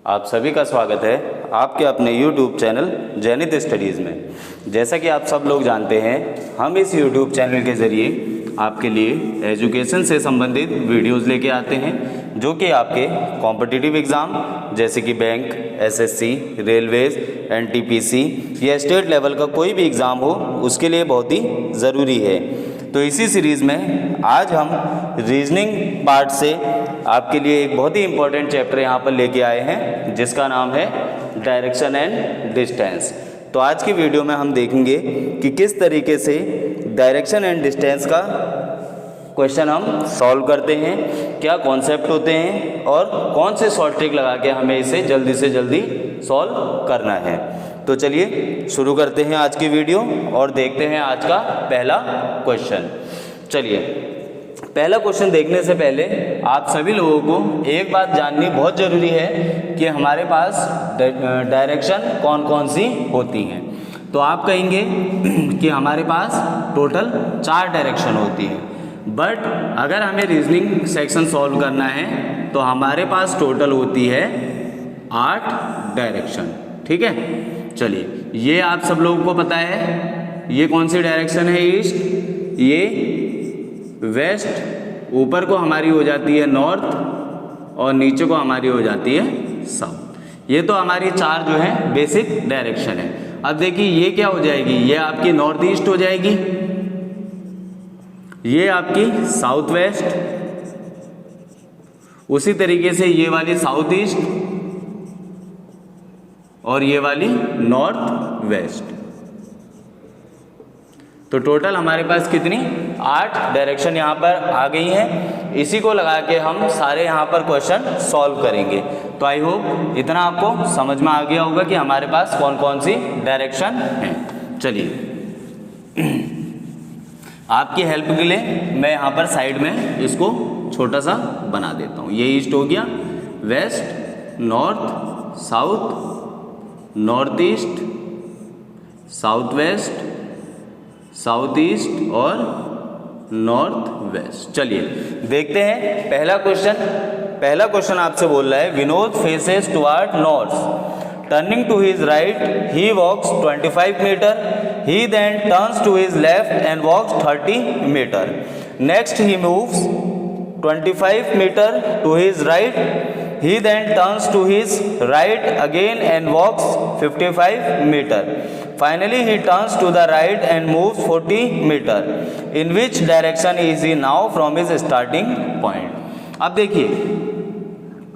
आप सभी का स्वागत है आपके अपने YouTube चैनल जैनित स्टडीज़ में। जैसा कि आप सब लोग जानते हैं, हम इस YouTube चैनल के ज़रिए आपके लिए एजुकेशन से संबंधित वीडियोस लेके आते हैं, जो कि आपके कॉम्पिटिटिव एग्ज़ाम जैसे कि बैंक, SSC, रेलवेज़, NTPC या स्टेट लेवल का कोई भी एग्ज़ाम हो, उसके लिए बहुत ही ज़रूरी है। तो इसी सीरीज़ में आज हम रीजनिंग पार्ट से आपके लिए एक बहुत ही इम्पोर्टेंट चैप्टर यहाँ पर लेके आए हैं, जिसका नाम है डायरेक्शन एंड डिस्टेंस। तो आज की वीडियो में हम देखेंगे कि किस तरीके से डायरेक्शन एंड डिस्टेंस का क्वेश्चन हम सॉल्व करते हैं, क्या कॉन्सेप्ट होते हैं और कौन से शॉर्ट ट्रिक लगा के हमें इसे जल्दी से जल्दी सॉल्व करना है। तो चलिए शुरू करते हैं आज की वीडियो और देखते हैं आज का पहला क्वेश्चन। चलिए, पहला क्वेश्चन देखने से पहले आप सभी लोगों को एक बात जाननी बहुत ज़रूरी है कि हमारे पास डायरेक्शन कौन कौन सी होती हैं। तो आप कहेंगे कि हमारे पास टोटल 4 डायरेक्शन होती हैं, बट अगर हमें रीजनिंग सेक्शन सॉल्व करना है तो हमारे पास टोटल होती है 8 डायरेक्शन। ठीक है, चलिए, ये आप सब लोगों को पता है। ये कौन सी डायरेक्शन है? ईस्ट, ये वेस्ट, ऊपर को हमारी हो जाती है नॉर्थ और नीचे को हमारी हो जाती है साउथ। ये तो हमारी 4 जो है बेसिक डायरेक्शन है। अब देखिए, ये क्या हो जाएगी? ये आपकी नॉर्थ ईस्ट हो जाएगी, ये आपकी साउथ वेस्ट, उसी तरीके से ये वाली साउथ ईस्ट और ये वाली नॉर्थ वेस्ट। तो टोटल हमारे पास कितनी 8 डायरेक्शन यहाँ पर आ गई हैं। इसी को लगा के हम सारे यहाँ पर क्वेश्चन सॉल्व करेंगे। तो आई होप इतना आपको समझ में आ गया होगा कि हमारे पास कौन कौन सी डायरेक्शन हैं। चलिए, आपकी हेल्प के लिए मैं यहाँ पर साइड में इसको छोटा सा बना देता हूँ। ये ईस्ट हो गया, west, north, south, north east, south west, south east और नॉर्थ वेस्ट। चलिए देखते हैं पहला क्वेश्चन आपसे बोल रहा है, Vinod faces toward north, turning to his right he walks 25 metre, he then turns to his left and walks 30 metre. Next he moves 25 metre to his right, he then turns to his right again and walks 55 meter. Finally he turns to the right and moves 40 meter. In which direction is he now from his starting point? अब देखिए,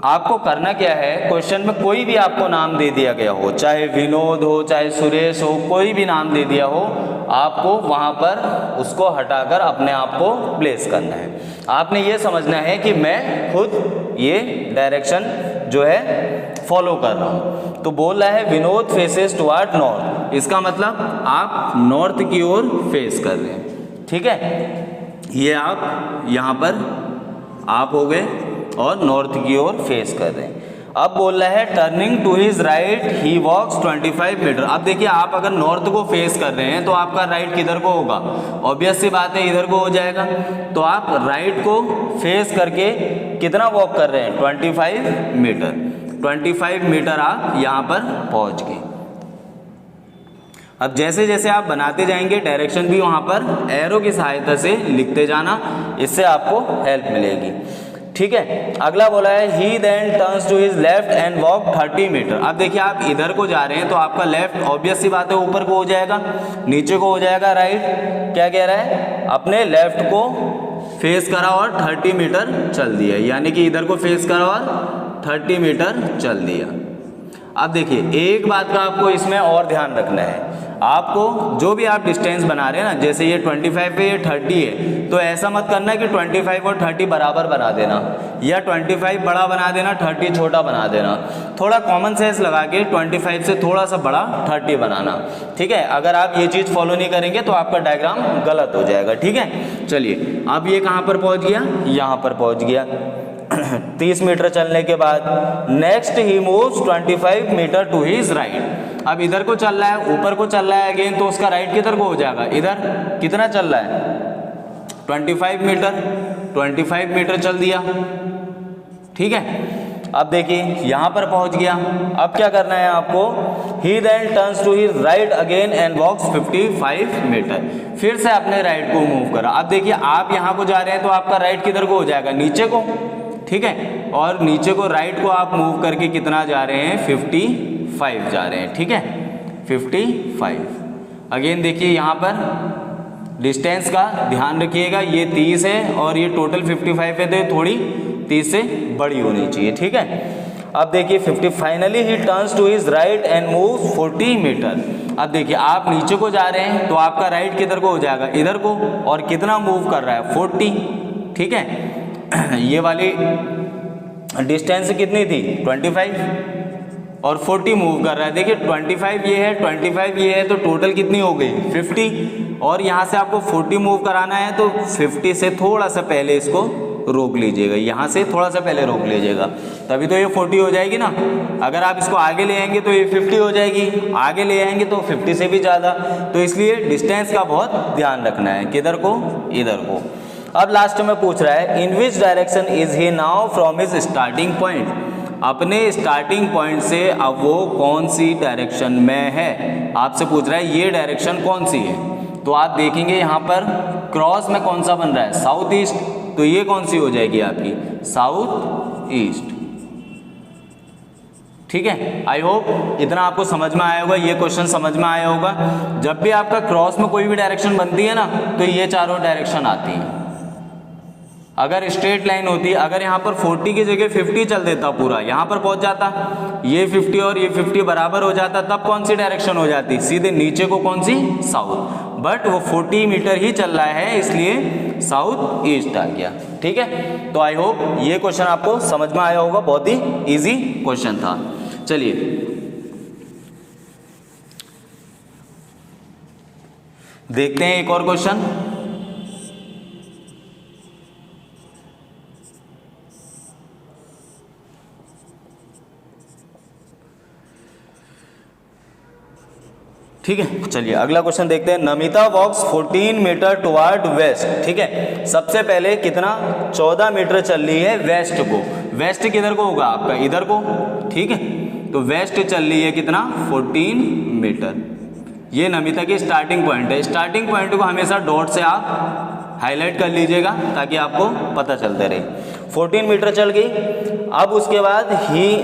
आपको करना क्या है, question में कोई भी आपको नाम दे दिया गया हो, चाहे विनोद हो, चाहे सुरेश हो, कोई भी नाम दे दिया हो, आपको वहाँ पर उसको हटाकर अपने आप को प्लेस करना है। आपने ये समझना है कि मैं खुद ये डायरेक्शन जो है फॉलो कर रहा हूँ। तो बोल रहा है विनोद फेसेस टुवर्ड नॉर्थ, इसका मतलब आप नॉर्थ की ओर फेस कर रहे हैं। ठीक है, ये आप यहाँ पर आप हो गए और नॉर्थ की ओर फेस कर रहे हैं। अब बोल रहा है turning to his right he walks 25 metre. अब देखिए, आप अगर नॉर्थ को फेस कर रहे हैं तो आपका राइट किधर को होगा? ऑब्वियस सी बात है, इधर को हो जाएगा। तो आप राइट को फेस करके कितना वॉक कर रहे हैं? 25 मीटर। 25 मीटर आप यहाँ पर पहुँच गए। अब जैसे जैसे आप बनाते जाएंगे डायरेक्शन भी वहाँ पर एरो की सहायता से लिखते जाना, इससे आपको हेल्प मिलेगी। ठीक है, अगला बोला है he then turns to his left and walk 30 metre. अब देखिए, आप इधर को जा रहे हैं तो आपका लेफ्ट ऑब्वियस सी बात है ऊपर को हो जाएगा, नीचे को हो जाएगा राइट। क्या कह रहा है? अपने लेफ्ट को फेस करा और 30 मीटर चल दिया, यानी कि इधर को फेस करा और 30 मीटर चल दिया। अब देखिए, एक बात का आपको इसमें और ध्यान रखना है, आपको जो भी आप डिस्टेंस बना रहे हैं ना, जैसे ये 25 है, ये 30 है, तो ऐसा मत करना कि 25 और 30 बराबर बना देना या 25 बड़ा बना देना, 30 छोटा बना देना। थोड़ा कॉमन सेंस लगा के 25 से थोड़ा सा बड़ा 30 बनाना। ठीक है, अगर आप ये चीज़ फॉलो नहीं करेंगे तो आपका डायग्राम गलत हो जाएगा। ठीक है, चलिए, अब ये कहाँ पर पहुँच गया? यहाँ पर पहुँच गया 30 मीटर चलने के बाद। Next he moves 25 metre to his right. अब इधर को चल रहा है, ऊपर को चल रहा है अगेन, तो उसका राइट किधर को हो जाएगा? इधर कितना चल रहा है? 25 मीटर। 25 मीटर चल दिया। ठीक है, अब देखिए यहाँ पर पहुँच गया, अब क्या करना है आपको, he then turns to his right again and walks 55 metre, फिर से अपने राइट को मूव करा। अब देखिए आप यहाँ को जा रहे हैं तो आपका राइट किधर को हो जाएगा, नीचे को, ठीक है, और नीचे को राइट को आप मूव करके कितना जा रहे हैं, 55 जा रहे हैं, ठीक है, 55। अगेन देखिए यहाँ पर डिस्टेंस का ध्यान रखिएगा, ये 30 है और ये टोटल 55 है, तो थोड़ी 30 से बड़ी होनी चाहिए, ठीक है। अब देखिए 50, finally he turns to his right and moves 40 metre. अब देखिए आप नीचे को जा रहे हैं तो आपका राइट किधर को हो जाएगा, इधर को, और कितना मूव कर रहा है, 40, ठीक है। ये वाली डिस्टेंस कितनी थी, 25, और 40 मूव कर रहा है। देखिए 25 ये है, 25 ये है, तो टोटल कितनी हो गई, 50, और यहाँ से आपको 40 मूव कराना है तो 50 से थोड़ा सा पहले इसको रोक लीजिएगा, यहाँ से थोड़ा सा पहले रोक लीजिएगा, तभी तो ये 40 हो जाएगी ना। अगर आप इसको आगे ले आएंगे तो ये 50 हो जाएगी, आगे ले आएंगे तो 50 से भी ज़्यादा, तो इसलिए डिस्टेंस का बहुत ध्यान रखना है, किधर को, इधर को। अब लास्ट में पूछ रहा है, in which direction is he now from his starting point, अपने स्टार्टिंग पॉइंट से अब वो कौन सी डायरेक्शन में है, आपसे पूछ रहा है ये डायरेक्शन कौन सी है। तो आप देखेंगे यहाँ पर क्रॉस में कौन सा बन रहा है, साउथ ईस्ट, तो ये कौन सी हो जाएगी आपकी, साउथ ईस्ट, ठीक है। आई होप इतना आपको समझ में आया होगा, ये क्वेश्चन समझ में आया होगा। जब भी आपका क्रॉस में कोई भी डायरेक्शन बनती है ना, तो ये चारों डायरेक्शन आती हैं। अगर स्ट्रेट लाइन होती, अगर यहाँ पर 40 की जगह 50 चल देता, पूरा यहाँ पर पहुँच जाता, ये 50 और ये 50 बराबर हो जाता, तब कौन सी डायरेक्शन हो जाती, सीधे नीचे को, कौन सी, साउथ। बट वो 40 मीटर ही चल रहा है, इसलिए साउथ ईस्ट आ गया, ठीक है। तो आई होप ये क्वेश्चन आपको समझ में आया होगा, बहुत ही इजी क्वेश्चन था। चलिए देखते हैं एक और क्वेश्चन। ठीक है, चलिए अगला क्वेश्चन देखते हैं। नमिता वॉक्स 14 मीटर टुवर्ड वेस्ट, ठीक है। सबसे पहले कितना, 14 मीटर चल रही है वेस्ट को, वेस्ट किधर को होगा आपका, इधर को, ठीक है। तो वेस्ट चल रही है कितना, 14 मीटर। ये नमिता की स्टार्टिंग पॉइंट है। स्टार्टिंग पॉइंट को हमेशा डॉट से आप हाईलाइट कर लीजिएगा ताकि आपको पता चलते रहे। 14 मीटर चल गई। अब उसके बाद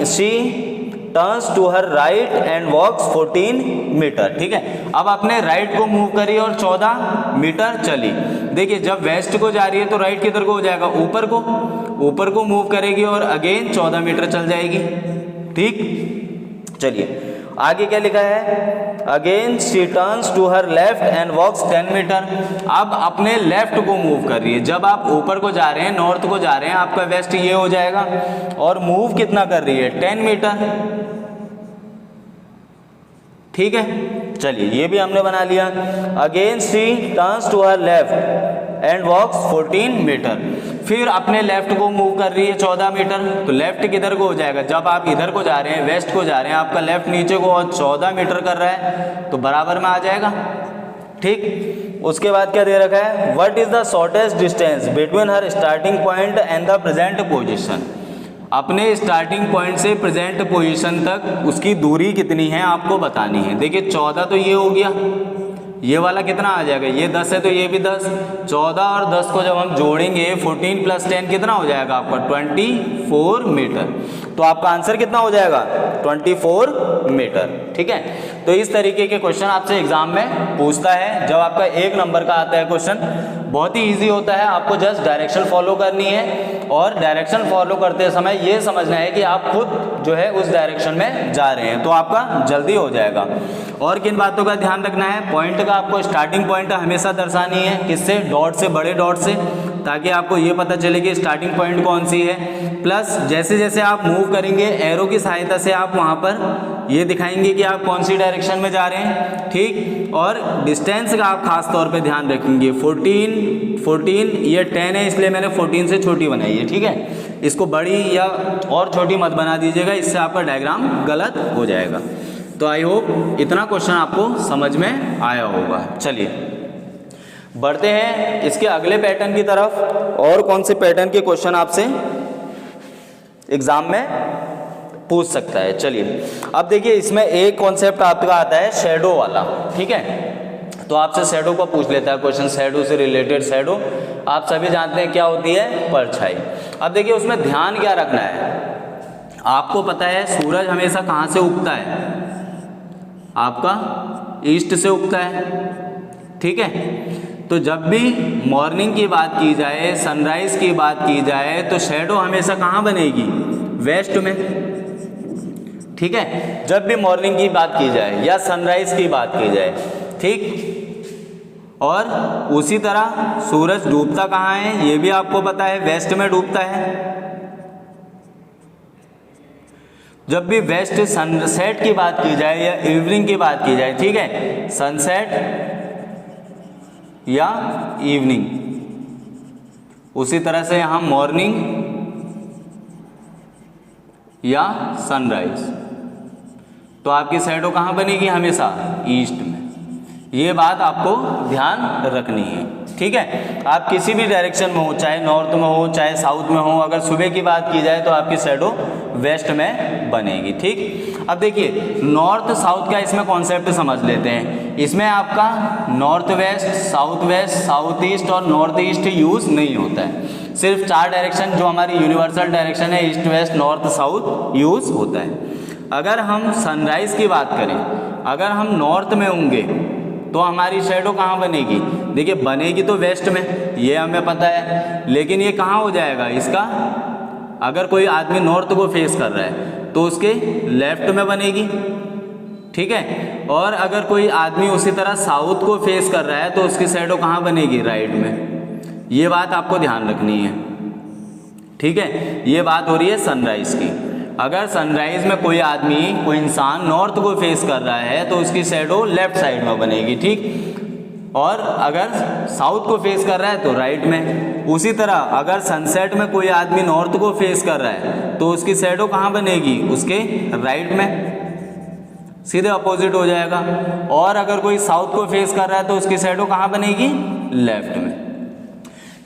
she turns to her right and walks 14 metre, ठीक है। अब आपने राइट को मूव करी और 14 मीटर चली। देखिए जब वेस्ट को जा रही है तो राइट किधर को हो जाएगा, ऊपर को, ऊपर को मूव करेगी और अगेन 14 मीटर चल जाएगी, ठीक। चलिए आगे क्या लिखा है, again she turns to her left and walks 10 metre. अब अपने लेफ्ट को मूव कर रही है। जब आप ऊपर को जा रहे हैं, नॉर्थ को जा रहे हैं, आपका वेस्ट ये हो जाएगा, और मूव कितना कर रही है, 10 मीटर, ठीक है। चलिए ये भी हमने बना लिया। Again she turns to her left and walks 14 metre. फिर अपने लेफ्ट को मूव कर रही है 14 मीटर, तो लेफ्ट किधर को हो जाएगा, जब आप इधर को जा रहे हैं, वेस्ट को जा रहे हैं, आपका लेफ्ट नीचे को और 14 मीटर कर रहा है, तो बराबर में आ जाएगा, ठीक। उसके बाद क्या दे रखा है, what is the shortest distance between her starting point and the present position. अपने स्टार्टिंग पॉइंट से प्रेजेंट पोजीशन तक उसकी दूरी कितनी है आपको बतानी है। देखिए 14 तो ये हो गया, ये वाला कितना आ जाएगा, ये 10 है तो ये भी 10, 14 और 10 को जब हम जोड़ेंगे 14 + 10 कितना हो जाएगा आपका, 24 मीटर। तो आपका आंसर कितना हो जाएगा, 24 मीटर, ठीक है। तो इस तरीके के क्वेश्चन आपसे एग्जाम में पूछता है। जब आपका 1 नंबर का आता है क्वेश्चन, बहुत ही ईजी होता है, आपको जस्ट डायरेक्शन फॉलो करनी है, और डायरेक्शन फॉलो करते समय ये समझना है कि आप खुद जो है उस डायरेक्शन में जा रहे हैं, तो आपका जल्दी हो जाएगा। और किन बातों का ध्यान रखना है, पॉइंट का आपको स्टार्टिंग पॉइंट हमेशा दर्शानी है, किससे, डॉट से, बड़े डॉट से, ताकि आपको ये पता चले कि स्टार्टिंग पॉइंट कौन सी है। प्लस जैसे जैसे आप मूव करेंगे एरो की सहायता से आप वहाँ पर ये दिखाएंगे कि आप कौन सी डायरेक्शन में जा रहे हैं, ठीक। और डिस्टेंस का आप खास तौर पे ध्यान रखेंगे। 14 ये 10 है, इसलिए मैंने 14 से छोटी बनाई है, ठीक है। इसको बड़ी या और छोटी मत बना दीजिएगा, इससे आपका डायग्राम गलत हो जाएगा। तो आई होप इतना क्वेश्चन आपको समझ में आया होगा। चलिए बढ़ते हैं इसके अगले पैटर्न की तरफ। और कौन से पैटर्न के क्वेश्चन आपसे एग्जाम में पूछ सकता है। चलिए अब देखिए, इसमें एक कॉन्सेप्ट आपका आता है शैडो वाला, ठीक है। तो आपसे शैडो को पूछ लेता है क्वेश्चन, शैडो से रिलेटेड। शैडो आप सभी जानते हैं क्या होती है, परछाई। अब देखिए उसमें ध्यान क्या रखना है, आपको पता है सूरज हमेशा कहाँ से उगता है, आपका ईस्ट से उगता है, ठीक है। तो जब भी मॉर्निंग की बात की जाए, सनराइज की बात की जाए, तो शैडो हमेशा कहाँ बनेगी, वेस्ट में, ठीक है। जब भी मॉर्निंग की बात की जाए या सनराइज की बात की जाए, ठीक। और उसी तरह सूरज डूबता कहाँ है, ये भी आपको पता है, वेस्ट में डूबता है। जब भी वेस्ट सनसेट की बात की जाए या इवनिंग की बात की जाए, ठीक है, सनसेट या इवनिंग, उसी तरह से यहाँ मॉर्निंग या सनराइज, तो आपकी शैडो कहाँ बनेगी, हमेशा ईस्ट में। ये बात आपको ध्यान रखनी है, ठीक है। आप किसी भी डायरेक्शन में हो, चाहे नॉर्थ में हो चाहे साउथ में हो, अगर सुबह की बात की जाए तो आपकी शैडो वेस्ट में बनेगी, ठीक। अब देखिए नॉर्थ साउथ का इसमें कॉन्सेप्ट समझ लेते हैं। इसमें आपका नॉर्थ वेस्ट, साउथ ईस्ट और नॉर्थ ईस्ट यूज़ नहीं होता है। सिर्फ 4 डायरेक्शन जो हमारी यूनिवर्सल डायरेक्शन है, east west north south use होता है। अगर हम सनराइज की बात करें, अगर हम नॉर्थ में होंगे तो हमारी शैडो कहाँ बनेगी, देखिए बनेगी तो वेस्ट में, ये हमें पता है, लेकिन ये कहाँ हो जाएगा इसका, अगर कोई आदमी नॉर्थ को फेस कर रहा है तो उसके लेफ्ट में बनेगी, ठीक है। और अगर कोई आदमी उसी तरह साउथ को फेस कर रहा है तो उसकी शैडो कहाँ बनेगी, राइट में। ये बात आपको ध्यान रखनी है, ठीक है। ये बात हो रही है सनराइज की। अगर सनराइज में कोई आदमी, कोई इंसान नॉर्थ को फेस कर रहा है तो उसकी शैडो लेफ्ट साइड में बनेगी, ठीक। और अगर साउथ को फेस कर रहा है तो राइट में। उसी तरह अगर सनसेट में कोई आदमी नॉर्थ को फेस कर रहा है तो उसकी शैडो कहाँ बनेगी, उसके राइट में, सीधे अपोजिट हो जाएगा। और अगर कोई साउथ को फेस कर रहा है तो उसकी शैडो कहाँ बनेगी, लेफ्ट में।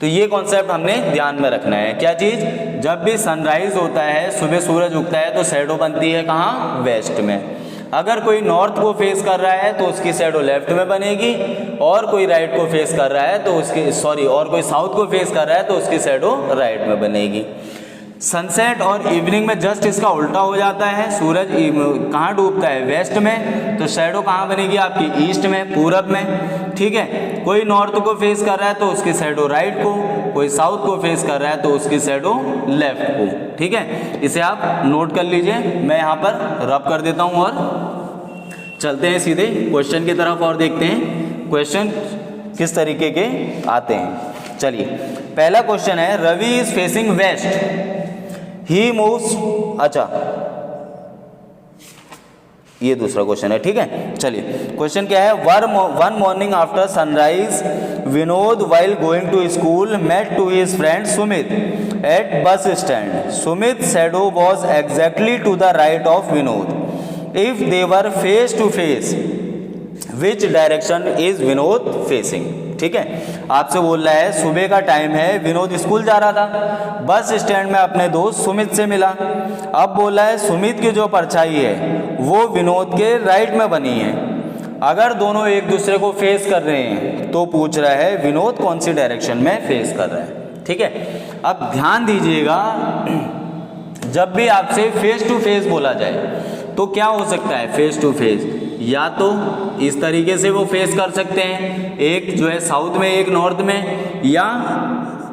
तो ये कॉन्सेप्ट हमने ध्यान में रखना है। क्या चीज़, जब भी सनराइज होता है, सुबह सूरज उगता है तो शैडो बनती है कहाँ, वेस्ट में। अगर कोई नॉर्थ को फेस कर रहा है तो उसकी शैडो लेफ्ट में बनेगी, और कोई राइट को फेस कर रहा है तो उसकी और कोई साउथ को फेस कर रहा है तो उसकी शैडो राइट में बनेगी। सनसेट और इवनिंग में जस्ट इसका उल्टा हो जाता है। सूरज कहाँ डूबता है, वेस्ट में, तो शैडो कहाँ बनेगी आपकी, ईस्ट में, पूरब में, ठीक है। कोई नॉर्थ को फेस कर रहा है तो उसकी शैडो राइट को, कोई साउथ को फेस कर रहा है तो उसकी शैडो लेफ्ट को, ठीक है। इसे आप नोट कर लीजिए, मैं यहाँ पर रब कर देता हूँ और चलते हैं सीधे क्वेश्चन की तरफ और देखते हैं क्वेश्चन किस तरीके के आते हैं। चलिए पहला क्वेश्चन है, Ravi is facing west, he moves, अच्छा ये दूसरा क्वेश्चन है, ठीक है। चलिए क्वेश्चन क्या है, one morning after sunrise Vinod while going to school met to his friend Sumit at bus stand. Sumit shadow was exactly to the right of Vinod. If they were face to face which direction is Vinod facing, ठीक है। आपसे बोल रहा है सुबह का time है, Vinod school जा रहा था, बस स्टैंड में अपने दोस्त सुमित से मिला। अब बोल रहा है सुमित की जो परछाई है वो विनोद के राइट में बनी है। अगर दोनों एक दूसरे को फेस कर रहे हैं तो पूछ रहा है विनोद कौन सी डायरेक्शन में फेस कर रहा है, ठीक है। अब ध्यान दीजिएगा, जब भी आपसे फेस टू फेस बोला जाए तो क्या हो सकता है, फेस टू फेस या तो इस तरीके से वो फेस कर सकते हैं, एक जो है साउथ में एक नॉर्थ में, या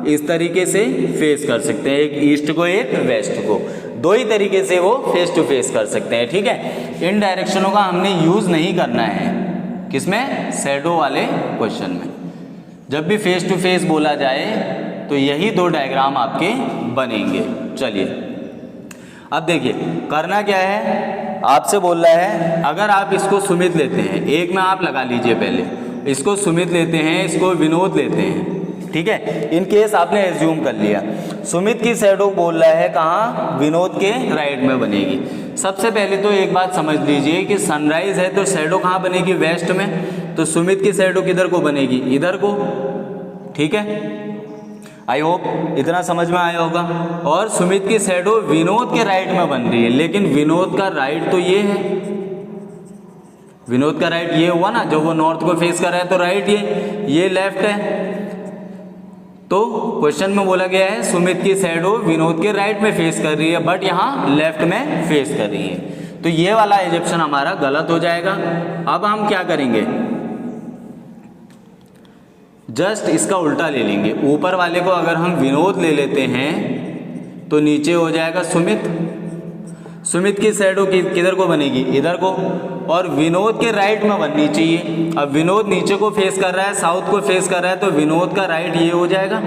इस तरीके से फेस कर सकते हैं, एक ईस्ट को एक वेस्ट को। दो ही तरीके से वो फेस टू फेस कर सकते हैं, ठीक है। इन डायरेक्शनों का हमने यूज़ नहीं करना है, किसमें, शैडो वाले क्वेश्चन में। जब भी फेस टू फेस बोला जाए तो यही दो डायग्राम आपके बनेंगे। चलिए अब देखिए करना क्या है, आपसे बोल रहा है अगर आप इसको सुमित लेते हैं, एक में आप लगा लीजिए, पहले इसको सुमित लेते हैं, इसको विनोद लेते हैं, ठीक है। इन केस आपने एज्यूम कर लिया, सुमित की शैडो बोल रहा है कहाँ, विनोद के राइट में बनेगी। सबसे पहले तो एक बात समझ लीजिए कि सनराइज है तो शैडो कहाँ बनेगी, वेस्ट में, तो सुमित की शैडो किधर को बनेगी, इधर को, ठीक है। आई होप इतना समझ में आया होगा। और सुमित की शैडो विनोद के राइट में बन रही है, लेकिन विनोद का राइट तो ये है, विनोद का राइट ये हुआ ना, जो वो नॉर्थ को फेस कर रहा है तो राइट ये लेफ्ट है। तो क्वेश्चन में बोला गया है सुमित की शैडो विनोद के राइट में फेस कर रही है, बट यहाँ लेफ्ट में फेस कर रही है, तो ये वाला एजप्शन हमारा गलत हो जाएगा। अब हम क्या करेंगे, जस्ट इसका उल्टा ले लेंगे। ऊपर वाले को अगर हम विनोद ले लेते हैं तो नीचे हो जाएगा सुमित। सुमित की शैडो किधर को बनेगी, इधर को, और विनोद के राइट में बननी चाहिए। अब विनोद नीचे को फेस कर रहा है, साउथ को फेस कर रहा है, तो विनोद का राइट ये हो जाएगा।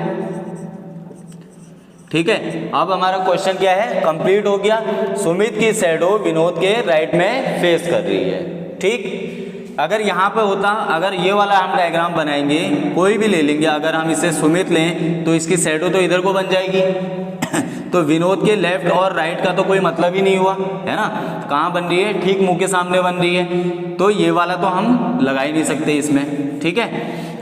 ठीक है, अब हमारा क्वेश्चन क्या है, कंप्लीट हो गया। सुमित की शैडो विनोद के राइट में फेस कर रही है। ठीक, अगर यहाँ पे होता, अगर ये वाला हम डायग्राम बनाएंगे, कोई भी ले लेंगे, अगर हम इसे सुमित लें तो इसकी शैडो तो इधर को बन जाएगी तो विनोद के लेफ्ट और राइट का तो कोई मतलब ही नहीं हुआ, है ना। कहाँ बन रही है, ठीक मुंह के सामने बन रही है, तो ये वाला तो हम लगा ही नहीं सकते इसमें। ठीक है,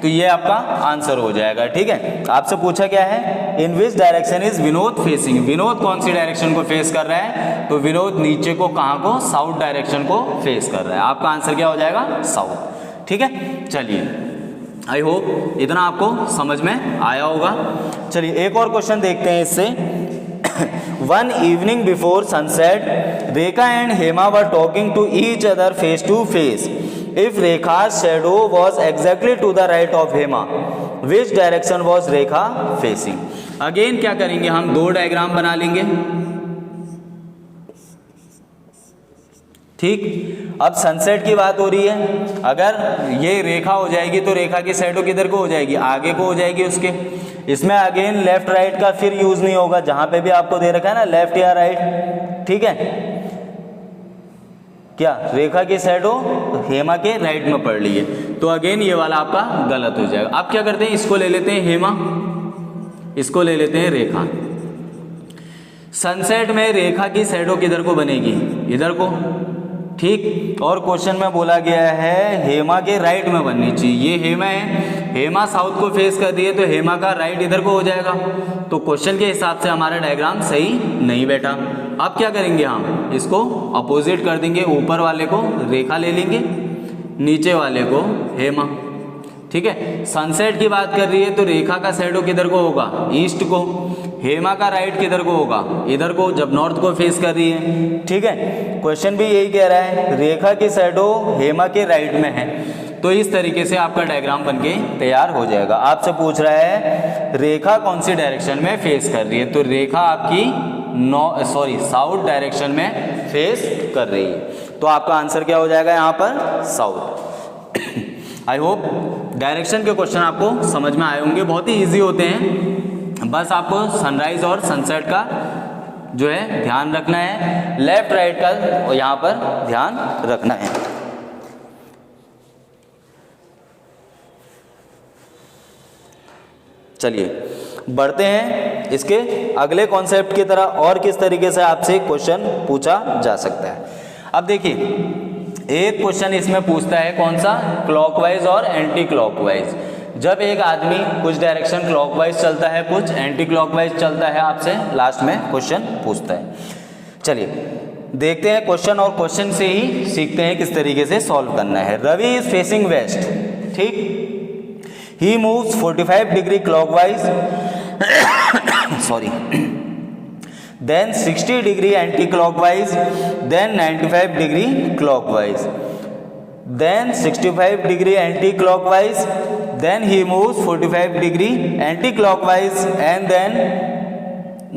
तो ये आपका आंसर हो जाएगा। ठीक है, आपसे पूछा क्या है, in which direction is Vinod facing, Vinod कौन सी डायरेक्शन को फेस कर रहा है, तो विनोद नीचे को, कहाँ को, साउथ डायरेक्शन को फेस कर रहा है। आपका आंसर क्या हो जाएगा, साउथ। ठीक है, चलिए, आई होप इतना आपको समझ में आया होगा। चलिए एक और क्वेश्चन देखते हैं इससे। One evening before sunset, Rekha and Hema were talking to each other face to face. If Rekha's shadow was exactly to the right of Hema, which direction was Rekha facing? Again क्या करेंगे, हम दो diagram बना लेंगे। ठीक, अब sunset की बात हो रही है, अगर ये रेखा हो जाएगी तो रेखा की शैडो किधर को हो जाएगी, आगे को हो जाएगी उसके। इसमें अगेन लेफ्ट राइट का फिर यूज नहीं होगा, जहां पे भी आपको दे रखा है ना लेफ्ट या राइट। ठीक है, क्या रेखा की शैडो हेमा के राइट में पड़ रही है, तो अगेन ये वाला आपका गलत हो जाएगा। आप क्या करते हैं, इसको ले लेते हैं हेमा, इसको ले लेते हैं रेखा। सनसेट में रेखा की शैडो किधर को बनेगी, इधर को। ठीक, और क्वेश्चन में बोला गया है हेमा के राइट में बननी चाहिए। ये हेमा है, हेमा साउथ को फेस कर रही है, तो हेमा का राइट इधर को हो जाएगा। तो क्वेश्चन के हिसाब से हमारा डायग्राम सही नहीं बैठा। अब क्या करेंगे, हम इसको अपोजिट कर देंगे। ऊपर वाले को रेखा ले लेंगे, नीचे वाले को हेमा। ठीक है, सनसेट की बात कर रही है तो रेखा का शैडो किधर को होगा, ईस्ट को। हेमा का राइट किधर को होगा, इधर को, जब नॉर्थ को फेस कर रही है। ठीक है, क्वेश्चन भी यही कह रहा है, रेखा की शैडो हेमा के राइट में है। तो इस तरीके से आपका डायग्राम बनके तैयार हो जाएगा। आपसे पूछ रहा है रेखा कौन सी डायरेक्शन में फेस कर रही है, तो रेखा आपकी साउथ डायरेक्शन में फेस कर रही है, तो आपका आंसर क्या हो जाएगा यहाँ पर, साउथ। आई होप डायरेक्शन के क्वेश्चन आपको समझ में आए होंगे, बहुत ही ईजी होते हैं। बस आपको सनराइज और सनसेट का जो है ध्यान रखना है, लेफ्ट राइट का यहाँ पर ध्यान रखना है। चलिए बढ़ते हैं इसके अगले कॉन्सेप्ट की तरह, और किस तरीके से आपसे क्वेश्चन पूछा जा सकता है। अब देखिए एक क्वेश्चन इसमें पूछता है कौन सा, क्लॉकवाइज और एंटी क्लॉकवाइज। जब एक आदमी कुछ डायरेक्शन क्लॉकवाइज चलता है, कुछ एंटी क्लॉकवाइज चलता है, आपसे लास्ट में क्वेश्चन पूछता है। चलिए देखते हैं क्वेश्चन, और क्वेश्चन से ही सीखते हैं किस तरीके से सॉल्व करना है। रवि इज फेसिंग वेस्ट, ठीक, he moves 45 degree clockwise sorry, then 60 degree anti-clockwise, then 95 degree clockwise, then 65 degree anti-clockwise, then he moves 45 degree anti-clockwise and then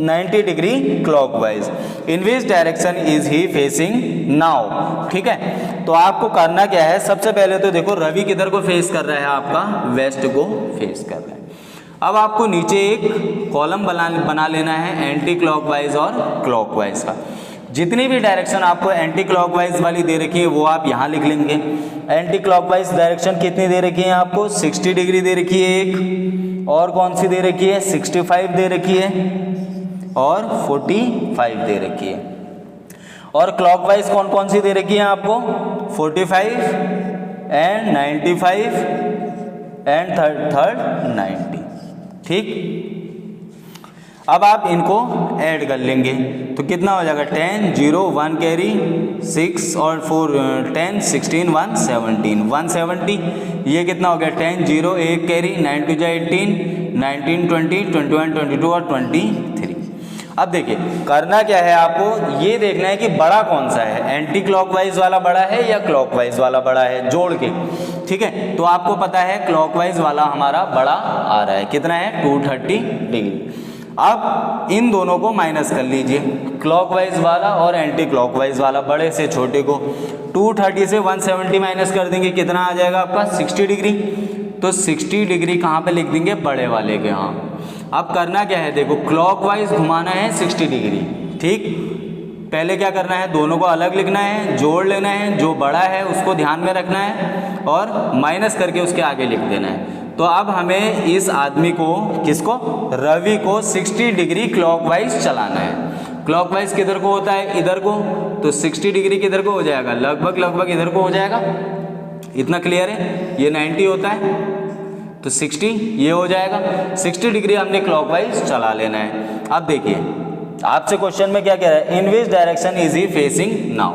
90 degree clockwise. In which direction is he facing now? ठीक है, तो आपको करना क्या है, सबसे पहले तो देखो रवि किधर को फेस कर रहा है, आपका वेस्ट को फेस कर रहा है। अब आपको नीचे एक कॉलम बना लेना है एंटी क्लॉकवाइज और क्लॉकवाइज का। जितनी भी डायरेक्शन आपको एंटी क्लॉकवाइज वाली दे रखी है वो आप यहाँ लिख लेंगे। एंटी क्लॉकवाइज डायरेक्शन कितनी दे रखी है आपको, 60 डिग्री दे रखी है एक, और कौन सी दे रखी है, 65 दे रखी है, और 45 दे रखी है। और क्लॉकवाइज कौन कौन सी दे रखी है आपको, 45 एंड 95 एंड थर्ड 90। ठीक, अब आप इनको ऐड कर लेंगे तो कितना हो जाएगा 10 0 1 कैरी 6 और 4 10 16 1 17 170। ये कितना हो गया 10 0 1 कैरी 9 2 18 19 20 21 22 और 23। अब देखिए करना क्या है, आपको ये देखना है कि बड़ा कौन सा है, एंटी क्लॉकवाइज वाला बड़ा है या क्लॉकवाइज वाला बड़ा है, जोड़ के। ठीक है, तो आपको पता है क्लॉकवाइज वाला हमारा बड़ा आ रहा है, कितना है 230 डिग्री। अब इन दोनों को माइनस कर लीजिए, क्लॉकवाइज वाला और एंटी क्लॉकवाइज वाला, बड़े से छोटे को। 230 से 170 माइनस कर देंगे, कितना आ जाएगा आपका 60 डिग्री। तो 60 डिग्री कहाँ पे लिख देंगे, बड़े वाले के यहाँ। अब करना क्या है, देखो क्लॉकवाइज घुमाना है 60 डिग्री। ठीक, पहले क्या करना है, दोनों को अलग लिखना है, जोड़ लेना है, जो बड़ा है उसको ध्यान में रखना है और माइनस करके उसके आगे लिख देना है। तो अब हमें इस आदमी को, किसको, रवि को 60 डिग्री क्लॉकवाइज चलाना है। क्लॉकवाइज किधर को होता है, इधर को, तो 60 डिग्री किधर को हो जाएगा, लगभग इधर को हो जाएगा। इतना क्लियर है, ये 90 होता है तो 60 ये हो जाएगा। 60 डिग्री हमने क्लॉकवाइज चला लेना है। अब देखिए आपसे क्वेश्चन में क्या कह रहा है, in which direction is he facing now.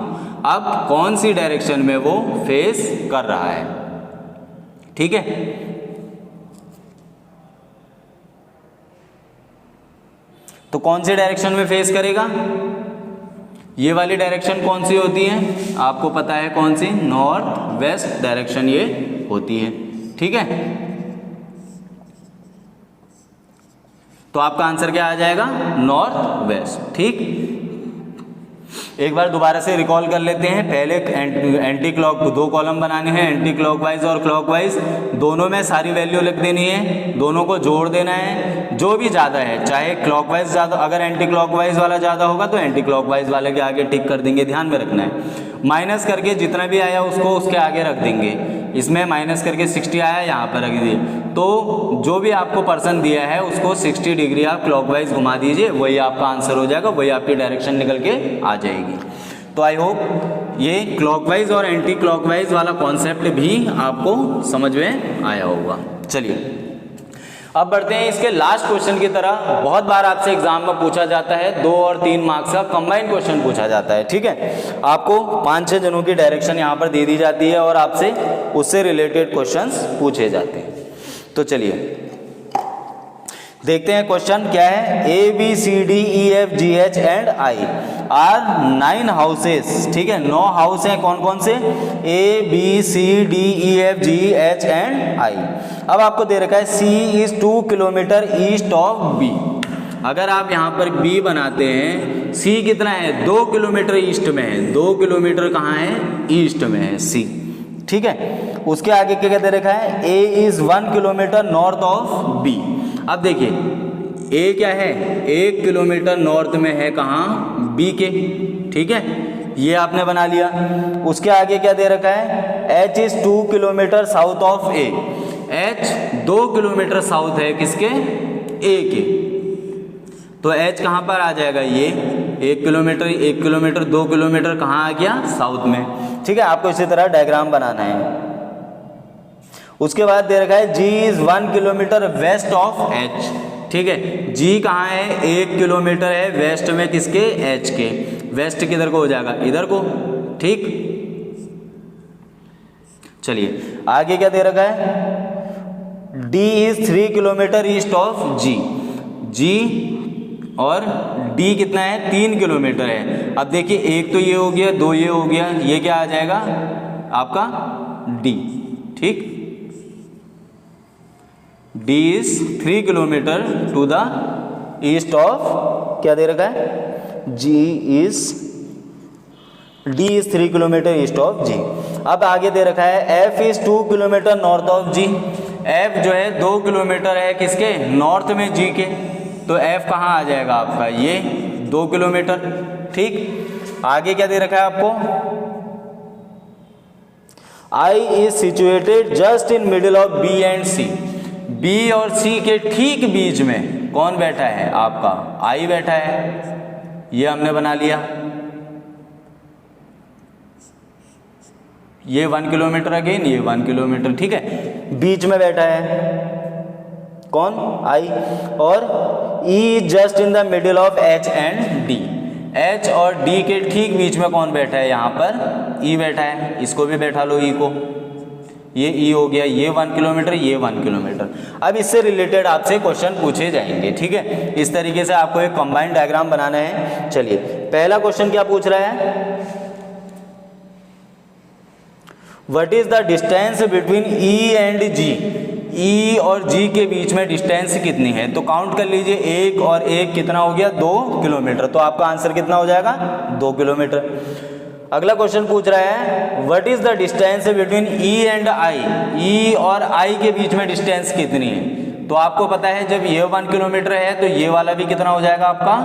अब कौन सी डायरेक्शन में वो फेस कर रहा है। ठीक है, तो कौन सी डायरेक्शन में फेस करेगा, ये वाली डायरेक्शन कौन सी होती है, आपको पता है कौन सी, नॉर्थ वेस्ट डायरेक्शन ये होती है। ठीक है, तो आपका आंसर क्या आ जाएगा, नॉर्थ वेस्ट। ठीक, एक बार दोबारा से रिकॉल कर लेते हैं। पहले एंटी क्लॉक, दो कॉलम बनाने हैं, एंटी क्लॉकवाइज और क्लॉकवाइज, दोनों में सारी वैल्यू लिख देनी है, दोनों को जोड़ देना है। जो भी ज़्यादा है, चाहे क्लॉकवाइज ज़्यादा, अगर एंटी क्लॉकवाइज वाला ज़्यादा होगा तो एंटी क्लॉकवाइज वाले के आगे टिक कर देंगे, ध्यान में रखना है। माइनस करके जितना भी आया उसको उसके आगे रख देंगे। इसमें माइनस करके 60 आया, यहाँ पर रख दिए, तो जो भी आपको पर्सन दिया है उसको 60 डिग्री आप क्लॉकवाइज घुमा दीजिए, वही आपका आंसर हो जाएगा, वही आपकी डायरेक्शन निकल के आ जाएगी। तो आई होप ये क्लॉकवाइज और एंटी क्लॉकवाइज वाला कॉन्सेप्ट भी आपको समझ में आया होगा। चलिए अब बढ़ते हैं इसके लास्ट क्वेश्चन की तरह। बहुत बार आपसे एग्जाम में पूछा जाता है, 2 और 3 मार्क्स का कंबाइंड क्वेश्चन पूछा जाता है। ठीक है, आपको 5-6 जनों की डायरेक्शन यहाँ पर दे दी जाती है और आपसे उससे रिलेटेड क्वेश्चंस पूछे जाते हैं। तो चलिए देखते हैं क्वेश्चन क्या है। A B C D E F G H and I are 9 houses. ठीक है, 9 हाउस हैं, कौन कौन से, A B C D E F G H and I. अब आपको दे रखा है C is 2 kilometre east of B. अगर आप यहाँ पर बी बनाते हैं, सी कितना है, 2 किलोमीटर ईस्ट में है, 2 किलोमीटर कहाँ है, ईस्ट में है सी। ठीक है, उसके आगे क्या दे रखा है, A is 1 kilometre north of B. अब देखिए ए क्या है, 1 किलोमीटर नॉर्थ में है, कहाँ, बी के। ठीक है, ये आपने बना लिया। उसके आगे क्या दे रखा है, H is 2 kilometre south of A. H 2 kilometre south है किसके, ए के, तो एच कहाँ पर आ जाएगा, ये 1 किलोमीटर 2 किलोमीटर कहाँ आ गया, साउथ में। ठीक है, आपको इसी तरह डायग्राम बनाना है। उसके बाद दे रखा है G is 1 kilometre west of H. ठीक है, जी कहाँ है, 1 किलोमीटर है वेस्ट में किसके, एच के। वेस्ट किधर को हो जाएगा, इधर को। ठीक, चलिए आगे क्या दे रखा है, D is 3 kilometre east of G. G और डी कितना है, 3 किलोमीटर है। अब देखिए एक तो ये हो गया, 2 ये हो गया, ये क्या आ जाएगा आपका डी। ठीक, D is 3 kilometre to the east of, क्या दे रखा है, G is, D is 3 kilometre east of G. अब आगे दे रखा है F is 2 kilometre north of G. F जो है 2 किलोमीटर है किसके, नॉर्थ में जी के, तो एफ कहाँ आ जाएगा आपका, ये 2 किलोमीटर। ठीक, आगे क्या दे रखा है आपको, I is situated just in middle of B and C. B और सी के ठीक बीच में कौन बैठा है, आपका आई बैठा है, ये हमने बना लिया। ये 1 किलोमीटर अगेन, ये 1 किलोमीटर। ठीक है, बीच में बैठा है कौन, आई, और E just in the middle of H and D. H और डी के ठीक बीच में कौन बैठा है, यहाँ पर ई बैठा है, इसको भी बैठा लो ई को, ये ई हो गया, ये 1 किलोमीटर, ये 1 किलोमीटर। अब इससे रिलेटेड आपसे क्वेश्चन पूछे जाएंगे, ठीक है। इस तरीके से आपको एक कंबाइंड डायग्राम बनाना है। चलिए पहला क्वेश्चन क्या पूछ रहा है, what is the distance between E and G. E और जी के बीच में डिस्टेंस कितनी है, तो काउंट कर लीजिए, 1 और 1 कितना हो गया, 2 किलोमीटर। तो आपका आंसर कितना हो जाएगा, 2 किलोमीटर। अगला क्वेश्चन पूछ रहा है what is the distance between E and I. E और आई के बीच में डिस्टेंस कितनी है, तो आपको पता है जब ये 1 किलोमीटर है तो ये वाला भी कितना हो जाएगा आपका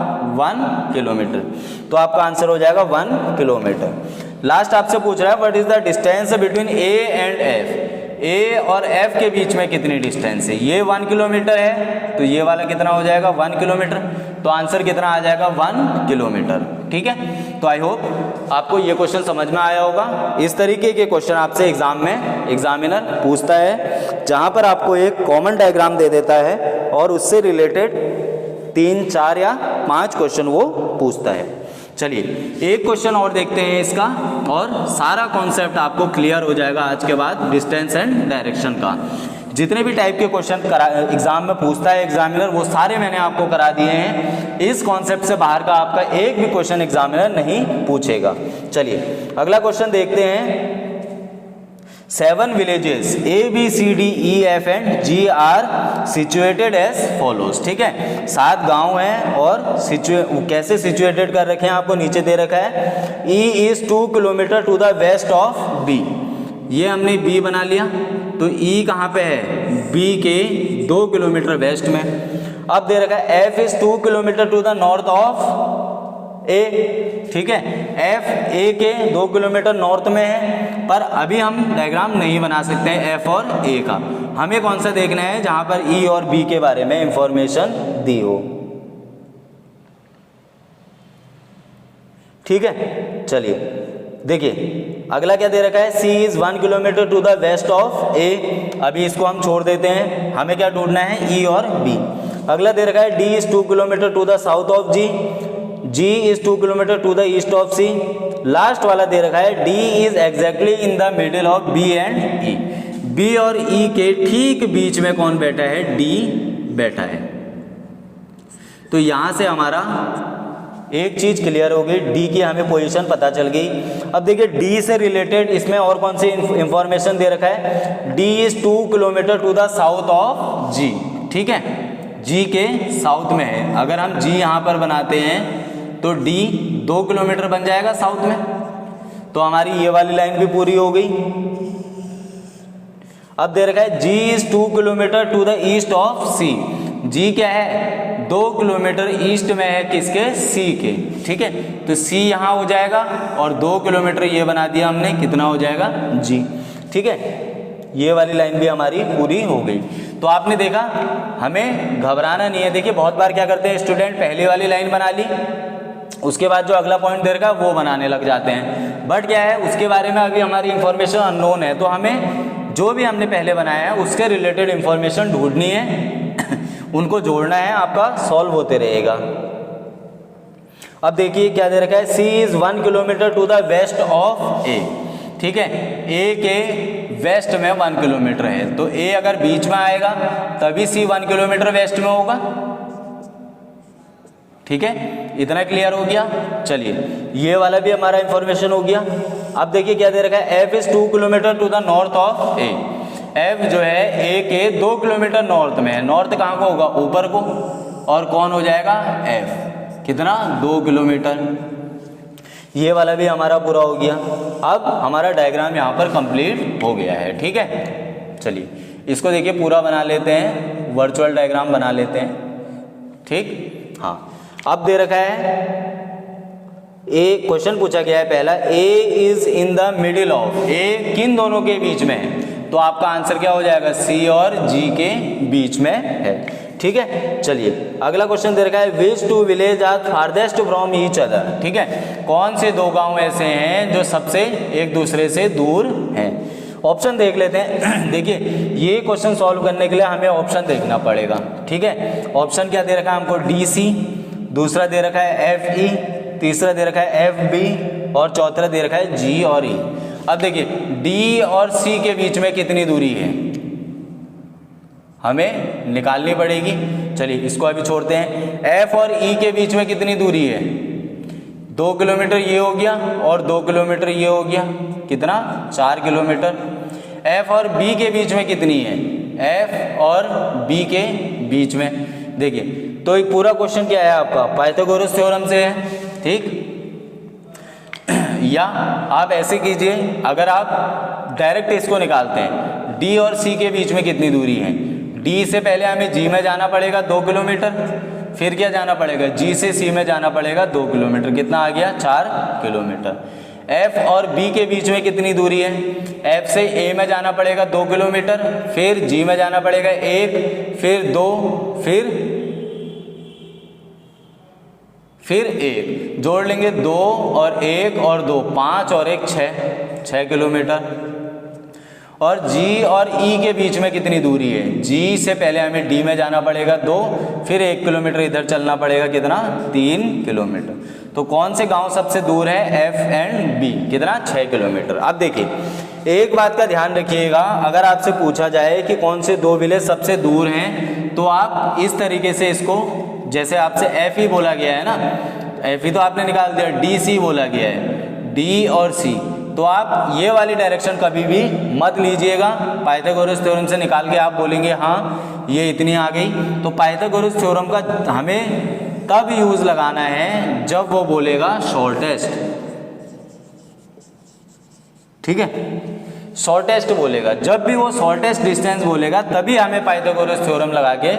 1 किलोमीटर। तो आपका आंसर हो जाएगा 1 किलोमीटर। लास्ट आपसे पूछ रहा है what is the distance between A and F. A और एफ के बीच में कितनी डिस्टेंस है, ये 1 किलोमीटर है तो ये वाला कितना हो जाएगा 1 किलोमीटर। तो आंसर कितना आ जाएगा 1 किलोमीटर, ठीक है। तो आई होप आपको ये क्वेश्चन समझ में आया होगा। इस तरीके के क्वेश्चन आपसे एग्जाम में एग्जामिनर पूछता है, जहां पर आपको एक कॉमन डायग्राम दे देता है और उससे रिलेटेड 3, 4 या 5 क्वेश्चन वो पूछता है। चलिए एक क्वेश्चन और देखते हैं इसका, और सारा कॉन्सेप्ट आपको क्लियर हो जाएगा आज के बाद डिस्टेंस एंड डायरेक्शन का। जितने भी टाइप के क्वेश्चन एग्जाम में पूछता है एग्जामिनर, वो सारे मैंने आपको करा दिए हैं। इस कॉन्सेप्ट से बाहर का आपका एक भी क्वेश्चन एग्जामिनर नहीं पूछेगा। चलिए अगला क्वेश्चन देखते हैं। 7 villages A B C D E F and G are situated as follows, ठीक है। 7 गांव हैं और कैसे सिचुएटेड कर रखे हैं आपको नीचे दे रखा है। E is 2 kilometre to the west of B. ये हमने बी बना लिया, तो ई कहाँ पे है, बी के 2 किलोमीटर वेस्ट में। अब दे रखा है F is 2 kilometre to the north of A, ठीक है। एफ ए के 2 किलोमीटर नॉर्थ में है, पर अभी हम डायग्राम नहीं बना सकते हैं एफ और ए का। हमें कौन सा देखना है, जहां पर ई और बी के बारे में इंफॉर्मेशन दी हो, ठीक है। चलिए देखिए अगला क्या दे रखा है, C is 1 kilometre to the west of A. अभी इसको हम छोड़ देते हैं, हमें क्या ढूंढना है, ई और बी। अगला दे रखा है D is 2 kilometre to the south of G. G is 2 kilometre to the east of C। Last वाला दे रखा है D is exactly in the middle of B and E। B और E के ठीक बीच में कौन बैठा है, D बैठा है। तो यहां से हमारा एक चीज क्लियर हो गई, D की हमें पोजीशन पता चल गई। अब देखिए D से रिलेटेड इसमें और कौन सी इंफॉर्मेशन दे रखा है, D is 2 kilometre to the south of G, ठीक है। G के साउथ में है, अगर हम G यहां पर बनाते हैं तो D 2 किलोमीटर बन जाएगा साउथ में, तो हमारी ये वाली लाइन भी पूरी हो गई। अब दे रखा है G is 2 kilometre to the east of C। G क्या है, 2 किलोमीटर ईस्ट में है किसके, C के, ठीक है। तो C यहाँ हो जाएगा और 2 किलोमीटर ये बना दिया हमने, कितना हो जाएगा G, ठीक है। ये वाली लाइन भी हमारी पूरी हो गई। तो आपने देखा हमें घबराना नहीं है। देखिए बहुत बार क्या करते हैं स्टूडेंट, पहली वाली लाइन बना ली, उसके बाद जो अगला पॉइंट दे रखा है वो बनाने लग जाते हैं, बट क्या है उसके बारे में अभी हमारी इंफॉर्मेशन अननोन है। तो हमें जो भी हमने पहले बनाया है उसके रिलेटेड इंफॉर्मेशन ढूंढनी है, उनको जोड़ना है, आपका सॉल्व होते रहेगा। अब देखिए क्या दे रखा है, C is 1 kilometre to the west of A, ठीक है। ए के वेस्ट में 1 किलोमीटर है, तो ए अगर बीच में आएगा तभी सी 1 किलोमीटर वेस्ट में होगा, ठीक है। इतना क्लियर हो गया। चलिए ये वाला भी हमारा इंफॉर्मेशन हो गया। अब देखिए क्या दे रखा है, F is 2 kilometre to the north of A. F जो है ए के 2 किलोमीटर नॉर्थ में है, नॉर्थ कहाँ को होगा, ऊपर को, और कौन हो जाएगा एफ, कितना 2 किलोमीटर। ये वाला भी हमारा पूरा हो गया। अब हमारा डायग्राम यहाँ पर कंप्लीट हो गया है, ठीक है। चलिए इसको देखिए पूरा बना लेते हैं, वर्चुअल डायग्राम बना लेते हैं, ठीक। हाँ अब दे रखा है ए, क्वेश्चन पूछा गया है पहला, A is in the middle of, A किन दोनों के बीच में है, तो आपका आंसर क्या हो जाएगा, सी और जी के बीच में है, ठीक है। चलिए अगला क्वेश्चन दे रखा है, which 2 village are farthest from each other, ठीक है। कौन से 2 गांव ऐसे हैं जो सबसे एक दूसरे से दूर हैं। ऑप्शन देख लेते हैं। देखिए ये क्वेश्चन सॉल्व करने के लिए हमें ऑप्शन देखना पड़ेगा, ठीक है। ऑप्शन क्या दे रखा है हमको, DC, दूसरा दे रखा है FE, तीसरा दे रखा है FB और चौथा दे रखा है G और E। अब देखिए D और C के बीच में कितनी दूरी है हमें निकालनी पड़ेगी। चलिए इसको अभी छोड़ते हैं। F और E के बीच में कितनी दूरी है, 2 किलोमीटर ये हो गया और 2 किलोमीटर ये हो गया, कितना, 4 किलोमीटर। F और B के बीच में कितनी है, F और B के बीच में, देखिए तो एक पूरा क्वेश्चन क्या है आपका, पाइथागोरस थ्योरम से है, ठीक। या आप ऐसे कीजिए, अगर आप डायरेक्ट इसको निकालते हैं, D और C के बीच में कितनी दूरी है, D से पहले हमें G में जाना पड़ेगा 2 किलोमीटर, फिर क्या जाना पड़ेगा, G से C में जाना पड़ेगा 2 किलोमीटर, कितना आ गया, 4 किलोमीटर। F और B के बीच में कितनी दूरी है, F से A में जाना पड़ेगा 2 किलोमीटर, फिर G में जाना पड़ेगा 1, फिर 2, फिर 1, जोड़ लेंगे 2 और 1 और 2, 5 और 1 6 किलोमीटर। और G और E के बीच में कितनी दूरी है, G से पहले हमें D में जाना पड़ेगा 2, फिर 1 किलोमीटर इधर चलना पड़ेगा, कितना, 3 किलोमीटर। तो कौन से गांव सबसे दूर है, F एंड B, कितना, 6 किलोमीटर। अब देखिए एक बात का ध्यान रखिएगा, अगर आपसे पूछा जाए कि कौन से 2 विलेज सबसे दूर हैं, तो आप इस तरीके से इसको, जैसे आपसे FE बोला गया है ना, FE तो आपने निकाल दिया, DC बोला गया है, D और C, तो आप ये वाली डायरेक्शन कभी भी मत लीजिएगा। पाइथागोरस थ्योरम से निकाल के आप बोलेंगे हाँ ये इतनी आ गई, तो पाइथागोरस थ्योरम का हमें तब यूज लगाना है जब वो बोलेगा शॉर्टेस्ट, ठीक है, शॉर्टेस्ट बोलेगा, जब भी वो शॉर्टेस्ट डिस्टेंस बोलेगा तभी हमें पाइथागोरस थ्योरम लगा के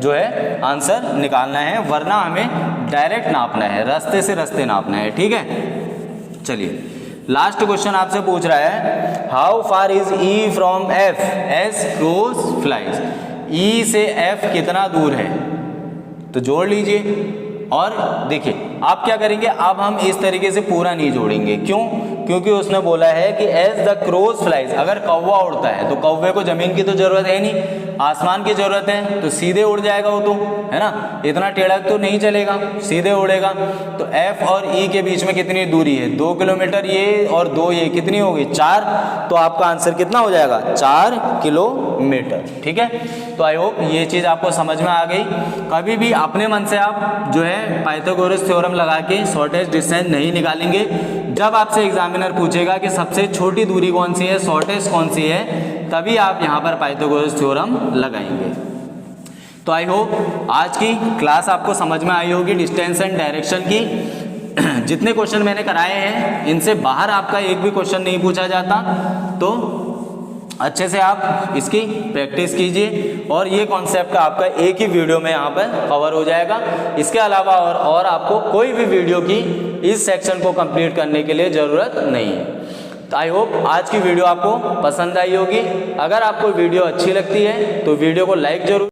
जो है आंसर निकालना है, वरना हमें डायरेक्ट नापना है, रास्ते से रास्ते नापना है, ठीक है। चलिए लास्ट क्वेश्चन आपसे पूछ रहा है, how far is E from F as crows flies, E से F कितना दूर है, तो जोड़ लीजिए। और देखिए आप क्या करेंगे, अब हम इस तरीके से पूरा नहीं जोड़ेंगे, क्यों, क्योंकि उसने बोला है कि एज द क्रोज फ्लाइज, अगर कौवा उड़ता है तो कौवे को जमीन की तो जरूरत है नहीं, आसमान की जरूरत है, तो सीधे उड़ जाएगा वो, तो है ना, इतना टेढ़ा तो नहीं चलेगा, सीधे उड़ेगा। तो F और E के बीच में कितनी दूरी है, 2 किलोमीटर ये और 2 ये, कितनी होगी, 4, तो आपका आंसर कितना हो जाएगा, 4 किलोमीटर, ठीक है। तो आई होप ये चीज़ आपको समझ में आ गई। कभी भी अपने मन से आप जो है पाइथागोरस थ्योरम लगा के शॉर्टेस्ट डिस्टेंस नहीं निकालेंगे। जब आपसे एग्जामिनर पूछेगा कि सबसे छोटी दूरी कौन सी है, शॉर्टेस्ट कौन सी है, तभी आप यहाँ पर पाइथागोरस थ्योरम लगाएंगे। तो आई होप आज की क्लास आपको समझ में आई होगी डिस्टेंस एंड डायरेक्शन की। जितने क्वेश्चन मैंने कराए हैं इनसे बाहर आपका एक भी क्वेश्चन नहीं पूछा जाता, तो अच्छे से आप इसकी प्रैक्टिस कीजिए और ये कॉन्सेप्ट आपका एक ही वीडियो में यहाँ पर कवर हो जाएगा। इसके अलावा और आपको कोई भी वीडियो की इस सेक्शन को कंप्लीट करने के लिए ज़रूरत नहीं है। तो आई होप आज की वीडियो आपको पसंद आई होगी। अगर आपको वीडियो अच्छी लगती है तो वीडियो को लाइक जरूर